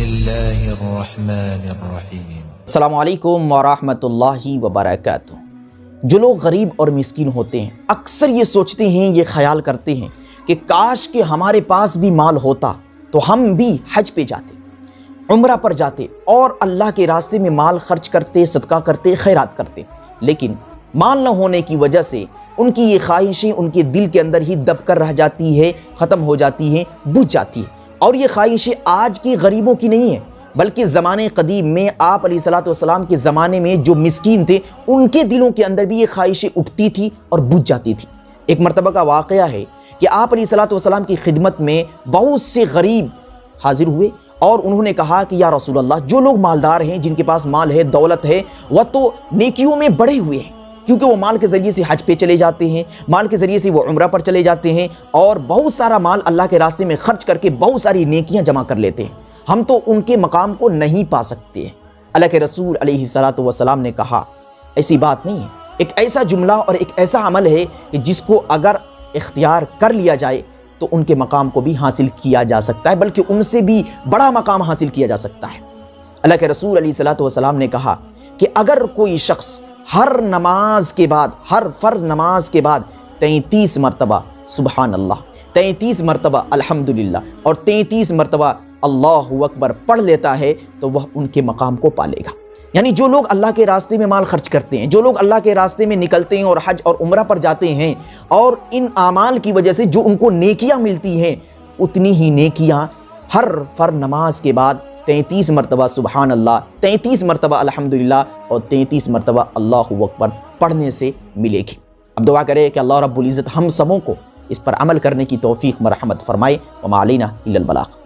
الله الرحمن الرحیم۔ السلام علیکم ورحمۃ اللہ وبرکاتہ۔ جو لوگ غریب اور مسکین ہوتے ہیں اکثر یہ سوچتے ہیں، یہ خیال کرتے ہیں کہ کاش کہ ہمارے پاس بھی مال ہوتا تو ہم بھی حج پہ جاتے، عمرہ پر جاتے اور اللہ کے راستے میں مال خرچ کرتے، صدقہ کرتے، خیرات کرتے۔ لیکن مال نہ ہونے کی وجہ سے ان کی یہ خواہشیں ان کے دل کے اندر ہی دب کر رہ جاتی ہے، ختم ہو جاتی ہیں، بجھ جاتی ہے۔ اور یہ خواہشیں آج کی غریبوں کی نہیں ہیں، بلکہ زمانے قدیم میں آپ علیہ السلام کے زمانے میں جو مسکین تھے ان کے دلوں کے اندر بھی یہ خواہشیں اٹھتی تھی اور بجھ جاتی تھی۔ ایک مرتبہ کا واقعہ ہے کہ آپ علیہ السلام کی خدمت میں بہت سے غریب حاضر ہوئے اور انہوں نے کہا کہ یا رسول اللہ، جو لوگ مالدار ہیں، جن کے پاس مال ہے، دولت ہے، وہ تو نیکیوں میں بڑے ہوئے ہیں، کیونکہ وہ مال کے ذریعے سے حج پہ چلے جاتے ہیں، مال کے ذریعے سے وہ عمرہ پر چلے جاتے ہیں اور بہت سارا مال اللہ کے راستے میں خرچ کر کے بہت ساری نیکیاں جمع کر لیتے ہیں۔ ہم تو ان کے مقام کو نہیں پا سکتے ہیں۔ اللہ کے رسول علیہ السلام نے کہا ایسی بات نہیں ہے، ایک ایسا جملہ اور ایک ایسا عمل ہے کہ جس کو اگر اختیار کر لیا جائے تو ان کے مقام کو بھی حاصل کیا جا سکتا ہے، بلکہ ان سے بھی بڑا مقام حاصل کیا جا سکتا ہے۔ اللہ کے رسول علیہ السلام نے کہا کہ اگر کوئی شخص ہر نماز کے بعد، ہر فرض نماز کے بعد 33 مرتبہ سبحان اللہ، 33 مرتبہ الحمدللہ اور 33 مرتبہ اللہ اکبر پڑھ لیتا ہے تو وہ ان کے مقام کو پالے گا۔ یعنی جو لوگ اللہ کے راستے میں مال خرچ کرتے ہیں، جو لوگ اللہ کے راستے میں نکلتے ہیں اور حج اور عمرہ پر جاتے ہیں، اور ان اعمال کی وجہ سے جو ان کو نیکیاں ملتی ہیں، اتنی ہی نیکیاں ہر فرض نماز کے بعد 33 مرتبہ سبحان اللہ، 33 مرتبہ الحمدللہ اور 33 مرتبہ اللہ اکبر پڑھنے سے ملے گی۔ اب دعا کرے کہ اللہ رب العزت ہم سبوں کو اس پر عمل کرنے کی توفیق مرحمت فرمائے۔ وما علینا الا البلاغ۔